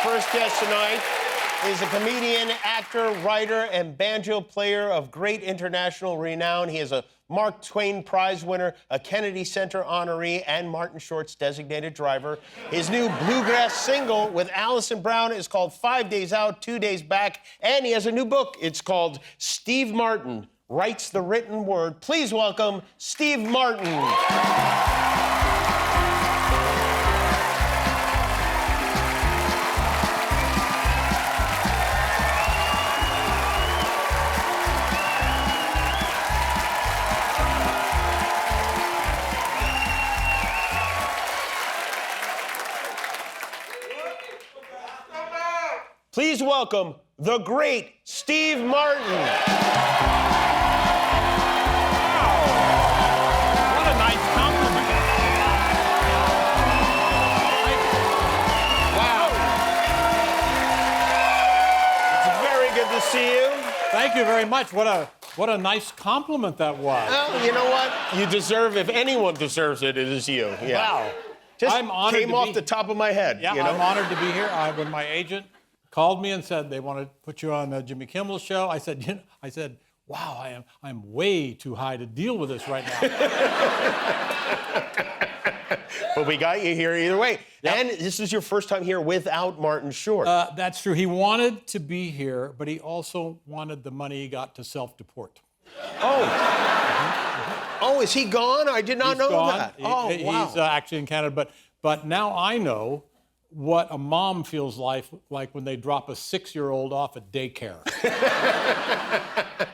First guest tonight is a comedian, actor, writer, and banjo player of great international renown. He is a Mark Twain Prize winner, a Kennedy Center honoree, and Martin Short's designated driver. His new Bluegrass single with Alison Brown is called 5 Days Out, 2 Days Back, and he has a new book. It's called Steve Martin Writes the Written Word. Please welcome Steve Martin. Please welcome the great Steve Martin. What a nice compliment. Wow. It's very good to see you. Thank you very much. What a nice compliment that was. Well, you know what? You deserve, if anyone deserves it, it is you. Yeah. Wow. Just I'm honored came to off be- the top of my head. Yeah, you know? I'm honored to be here. When my agent called me and said they want to put you on Jimmy Kimmel's show, I said, wow, I'm way too high to deal with this right now. But we got you here either way. Yep. And this is your first time here without Martin Short. That's true. He wanted to be here, but he also wanted the money he got to self-deport. Oh. Oh, is he gone? I did not know Gone. that. Wow. He's actually in Canada, but now I know what a mom feels like when they drop a 6-year-old off at daycare.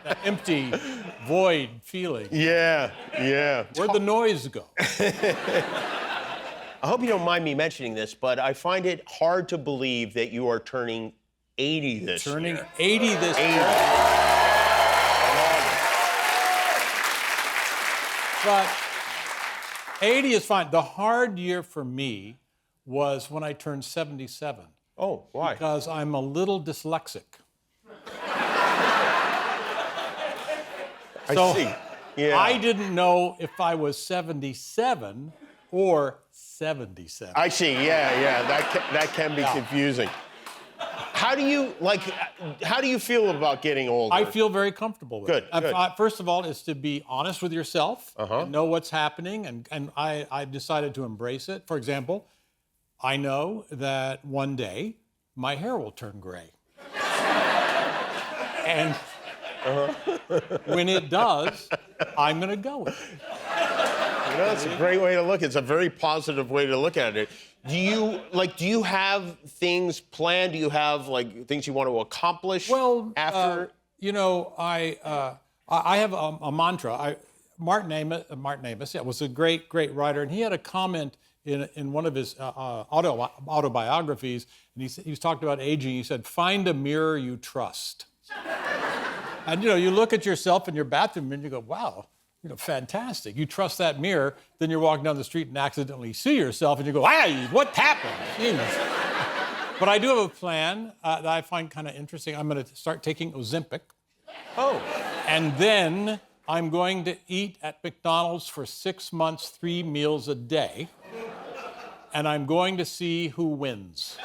That empty, void feeling. Yeah. Where'd the noise go? I hope you don't mind me mentioning this, but I find it hard to believe that you are turning 80 this year. Turning 80 this 80. year. But 80 is fine. The hard year for me was when I turned 77. Oh, why? Because I'm a little dyslexic. I So, see. Yeah. I didn't know if I was 77 or 77. I see. Yeah. That can be confusing. How do you feel about getting older? I feel very comfortable with it. Good. First of all, is to be honest with yourself and know what's happening, and I decided to embrace it. For example, I know that one day my hair will turn gray. And when it does, I'm going to go with it. You know, it's a great way to look. It's a very positive way to look at it. Do you have things planned? Do you have things you want to accomplish after? I have a mantra. Martin Amis, was a great writer, and he had a comment in one of his autobiographies, and he was talking about aging. He said, "Find a mirror you trust." And you look at yourself in your bathroom and you go, "Wow, fantastic." You trust that mirror, then you're walking down the street and accidentally see yourself, and you go, "Hey, what happened?" But I do have a plan that I find kind of interesting. I'm going to start taking Ozempic. Oh. And then I'm going to eat at McDonald's for 6 months, 3 meals a day. And I'm going to see who wins.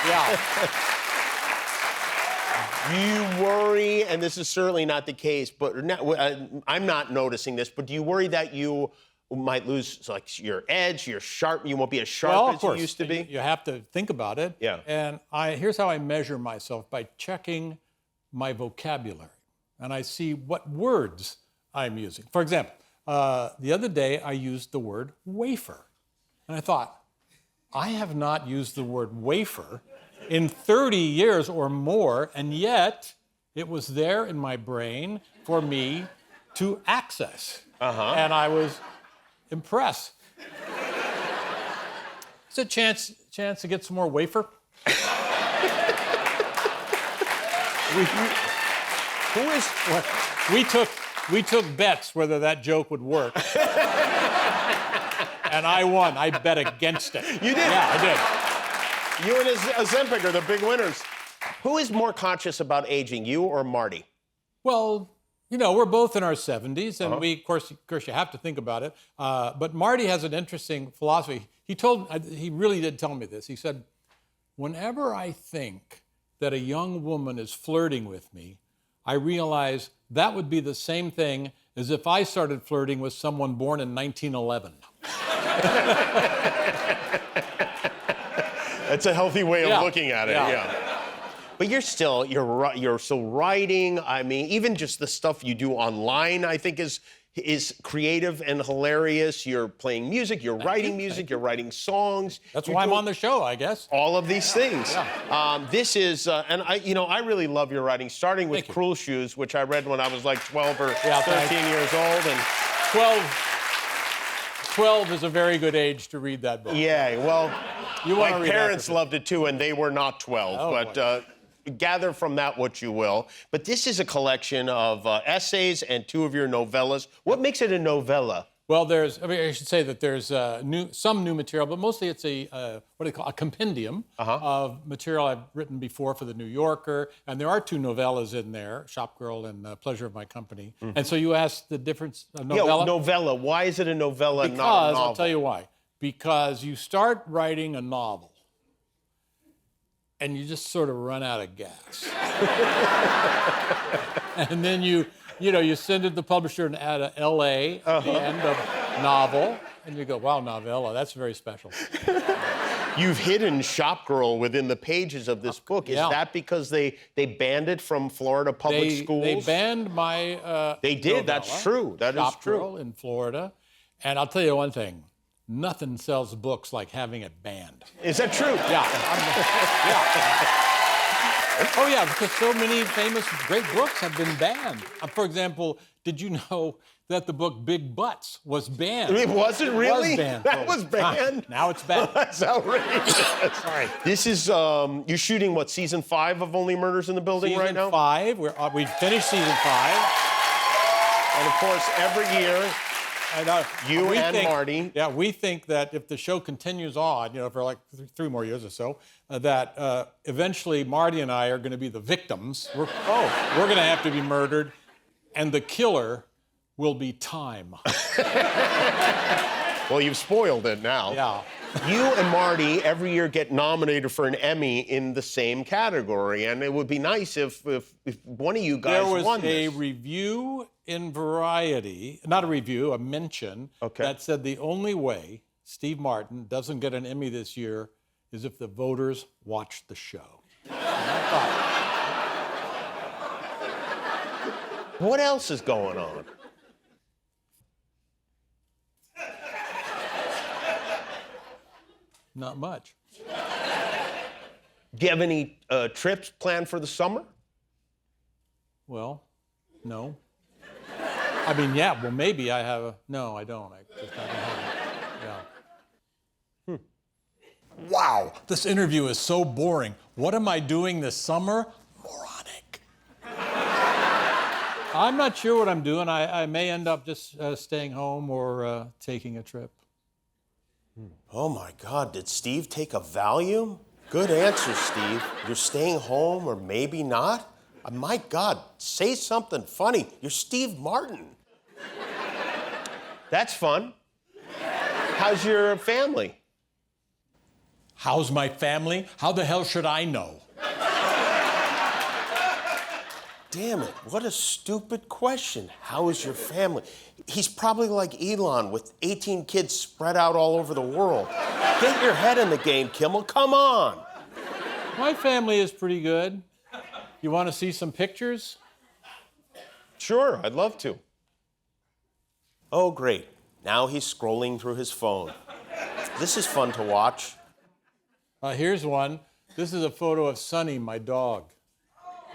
Yeah. Do you worry, and this is certainly not the case, but I'm not noticing this, but do you worry that you might lose your edge, you won't be as sharp as you used to be? You have to think about it. Yeah. And here's how I measure myself, by checking my vocabulary. And I see what words I'm using. For example, the other day I used the word wafer. And I thought, I have not used the word wafer in 30 years or more, and yet it was there in my brain for me to access. And I was impressed. Is there a chance to get some more wafer? We took bets whether that joke would work. And I won. I bet against it. You did? Yeah, I did. You and Ozempic are the big winners. Who is more conscious about aging, you or Marty? Well, You know, we're both in our 70s, and we, of course, you have to think about it. But Marty has an interesting philosophy. He really did tell me this. He said, whenever I think that a young woman is flirting with me, I realize that would be the same thing as if I started flirting with someone born in 1911. That's a healthy way of looking at it, Yeah. But you're still writing. I mean, even just the stuff you do online, I think is creative and hilarious. You're playing music, you're writing music, you're writing songs. That's why I'm on the show, I guess. All of these things. Yeah. This is, and I really love your writing, starting with Thank you. Cruel Shoes, which I read when I was like 12 or Yeah, 13 years old. And 12 is a very good age to read that book. yeah, well, You want to my read parents after- loved it too, and they were not 12. Oh, but gather from that what you will. But this is a collection of essays and 2 of your novellas. What makes it a novella? Well, I should say that there's some new material, but mostly it's a compendium of material I've written before for the New Yorker, and there are 2 novellas in there, Shopgirl and Pleasure of My Company. And so you asked the difference of novella? Yeah, novella. Why is it a novella and not a Because, novel? I'll tell you why. Because you start writing a novel, and you just sort of run out of gas. And then you send it to the publisher and add a L.A. at the end of novel, and you go, wow, novella, that's very special. You've hidden Shopgirl within the pages of this book. Is that because they banned it from Florida public schools? They banned my They did, novella, that's true. That is true. Shopgirl in Florida. And I'll tell you one thing, nothing sells books like having it banned. Is that true? Yeah. Oh, yeah, because so many famous, great books have been banned. For example, did you know that the book Big Butts was banned? It wasn't really? It was banned. That was banned? Now it's back. That's outrageous. Sorry. This is, you're shooting, what, season 5 of Only Murders in the Building right now? Season 5. We finished season 5. And of course, every year, you and think, Marty. Yeah, we think that if the show continues on, for like 3 more years or so, that eventually Marty and I are going to be the victims. We're going to have to be murdered, and the killer will be time. Well, you've spoiled it now. Yeah. You and Marty every year get nominated for an Emmy in the same category, and it would be nice if one of you guys won There was a this. review in Variety, not a review, a mention, that said the only way Steve Martin doesn't get an Emmy this year is if the voters watch the show. What else is going on? Not much. Do you have any trips planned for the summer? Well, no. I mean, yeah, well, maybe I have a... No, I don't. I just haven't had it. Yeah. Wow, this interview is so boring. What am I doing this summer? Moronic. I'm not sure what I'm doing. I may end up just staying home or taking a trip. Oh, my God. Did Steve take a Valium? Good answer, Steve. You're staying home or maybe not? My God, say something funny. You're Steve Martin. That's fun. How's your family? How's my family? How the hell should I know? Damn it, what a stupid question. How is your family? He's probably like Elon with 18 kids spread out all over the world. Get your head in the game, Kimmel. Come on. My family is pretty good. You want to see some pictures? Sure, I'd love to. Oh, great. Now he's scrolling through his phone. This is fun to watch. Here's one. This is a photo of Sunny, my dog.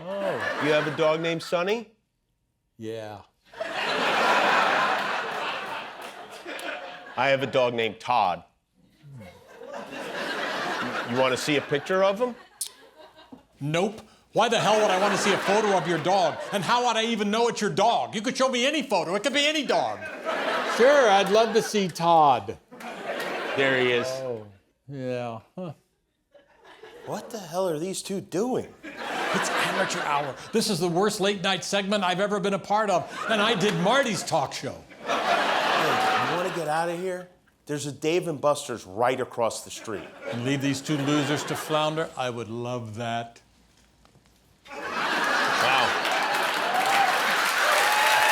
Oh, you have a dog named Sunny? Yeah. I have a dog named Todd. You want to see a picture of him? Nope. Why the hell would I want to see a photo of your dog? And how would I even know it's your dog? You could show me any photo. It could be any dog. Sure, I'd love to see Todd. There he is. Oh, yeah. Huh. What the hell are these two doing? It's amateur hour. This is the worst late night segment I've ever been a part of, and I did Marty's talk show. Hey, you want to get out of here? There's a Dave & Buster's right across the street. And leave these two losers to flounder? I would love that. Wow.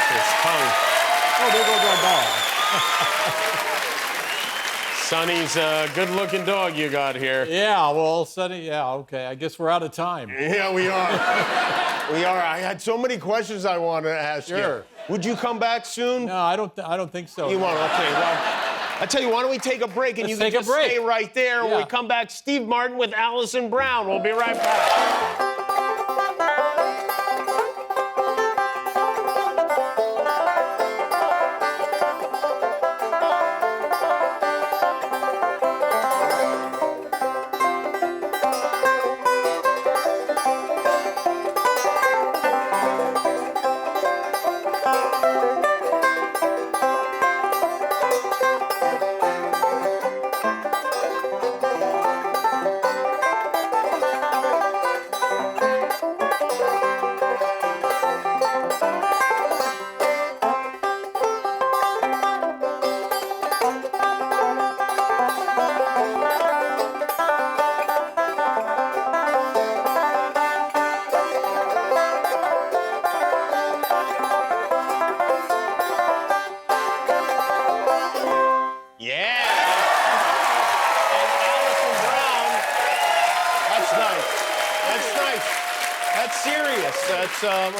His tongue. Oh, there goes our dog. Sonny's a good-looking dog you got here. Yeah, well, Sonny, yeah, okay. I guess we're out of time. Yeah, we are. We are. I had so many questions I wanted to ask you. Sure. Would you come back soon? No, I don't think so. You won't? Okay, well, I tell you, why don't we take a break and Let's you can take a just break. stay right there. When we Yeah. come back, Steve Martin with Alison Brown. We'll be right back.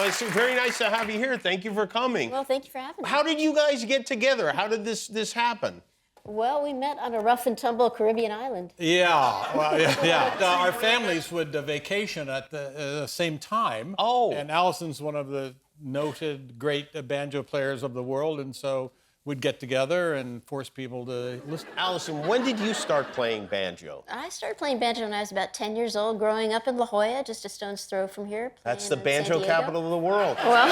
It's very nice to have you here. Thank you for coming. Well, thank you for having me. How did you guys get together? How did this happen? Well, we met on a rough and tumble Caribbean island. Yeah, well, yeah. Our families would vacation at the same time. Oh. And Alison's one of the noted great banjo players of the world, and so we'd get together and force people to listen. Alison, when did you start playing banjo? I started playing banjo when I was about 10 years old, growing up in La Jolla, just a stone's throw from here. That's the playing in San banjo Diego. capital of the world. Well,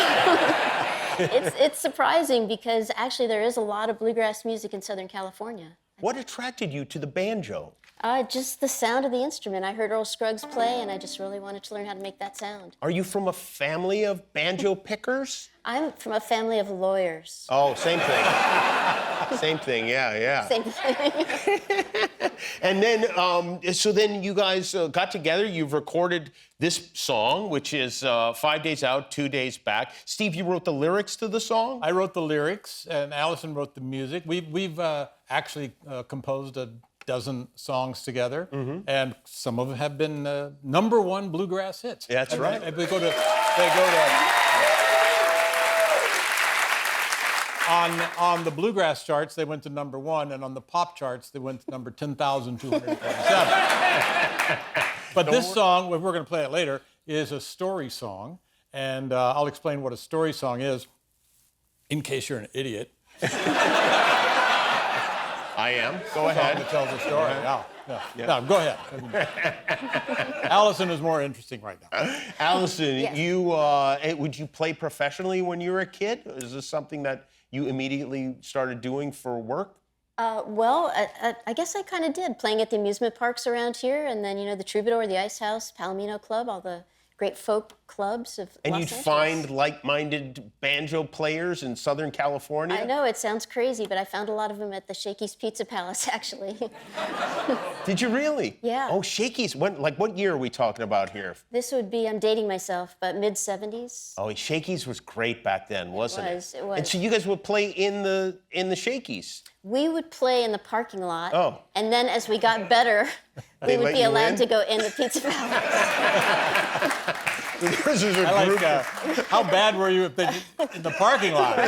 it's surprising because actually there is a lot of bluegrass music in Southern California. What attracted you to the banjo? Just the sound of the instrument. I heard Earl Scruggs play, and I just really wanted to learn how to make that sound. Are you from a family of banjo pickers? I'm from a family of lawyers. Oh, same thing. Same thing, yeah. Same thing. And then, so then you guys got together. You've recorded this song, which is 5 days out, 2 days back. Steve, you wrote the lyrics to the song? I wrote the lyrics, and Alison wrote the music. We've actually composed a dozen songs together, and some of them have been #1 bluegrass hits. Yeah, that's right. And they go to on the bluegrass charts, they went to #1, and on the pop charts, they went to number 10,247. But this song, we're going to play it later, is a story song, and I'll explain what a story song is, in case you're an idiot. I am. Go ahead. Song that tells a story. Yeah. No, go ahead. Alison is more interesting right now. Alison, Yes. would you play professionally when you were a kid? Is this something that you immediately started doing for work? Well, I guess I kind of did, playing at the amusement parks around here, and then, the Troubadour, the Ice House, Palomino Club, all the great folk clubs of And Los you'd Angeles. find like-minded banjo players in Southern California? I know, it sounds crazy, but I found a lot of them at the Shakey's Pizza Palace, actually. Did you really? Yeah. Oh, Shakey's. What year are we talking about here? This would be, I'm dating myself, but mid-70s. Oh, Shakey's was great back then, wasn't it? It was. And so you guys would play in the Shakey's. We would play in the parking lot, Oh. and then as we got better, They we would let be you allowed in? to go in the Pizza Palace. This is a I group like, how bad were you in the parking lot?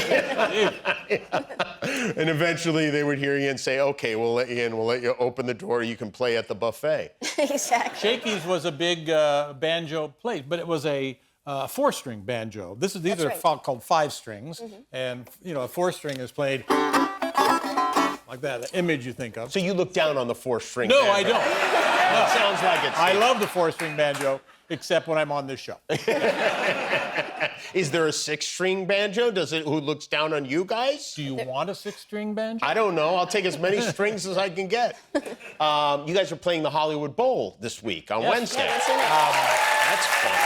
And eventually they would hear you and say, okay, we'll let you in. We'll let you open the door. You can play at the buffet. Exactly. Shakey's was a big banjo place, but it was a 4-string banjo. These are right. called 5 strings, and a 4-string is played like that image you think of. So you look down on the 4-string No, banjo. I don't. That sounds like it's... I love the 4-string banjo, except when I'm on this show. Is there a 6-string banjo? Who looks down on you guys? Do you want a 6-string banjo? I don't know. I'll take as many strings as I can get. You guys are playing the Hollywood Bowl this week on Wednesday. Yeah, that's it. That's fun.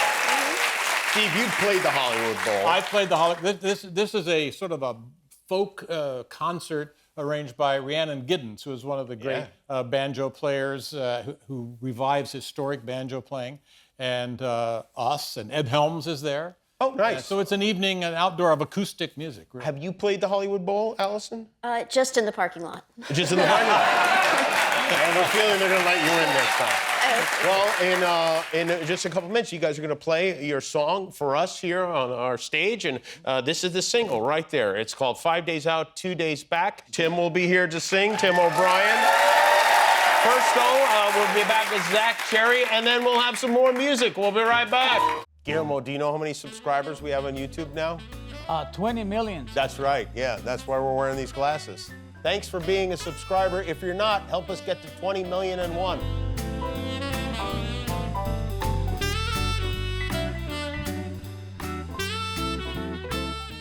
Steve, you played the Hollywood Bowl. I played the Hollywood. This is a sort of a folk concert arranged by Rhiannon Giddens, who is one of the great banjo players who revives historic banjo playing, and us, and Ed Helms is there. Oh, nice. So it's an evening, an outdoor of acoustic music. Really. Have you played the Hollywood Bowl, Allison? Just in the parking lot. Just in the parking lot. I have a feeling they're going to let you in this time. Well, in just a couple minutes, you guys are going to play your song for us here on our stage, and this is the single right there. It's called 5 Days Out, 2 Days Back. Tim will be here to sing, Tim O'Brien. First, though, we'll be back with Zach Cherry, and then we'll have some more music. We'll be right back. Guillermo, do you know how many subscribers we have on YouTube now? 20 million. That's right, yeah. That's why we're wearing these glasses. Thanks for being a subscriber. If you're not, help us get to 20,000,001.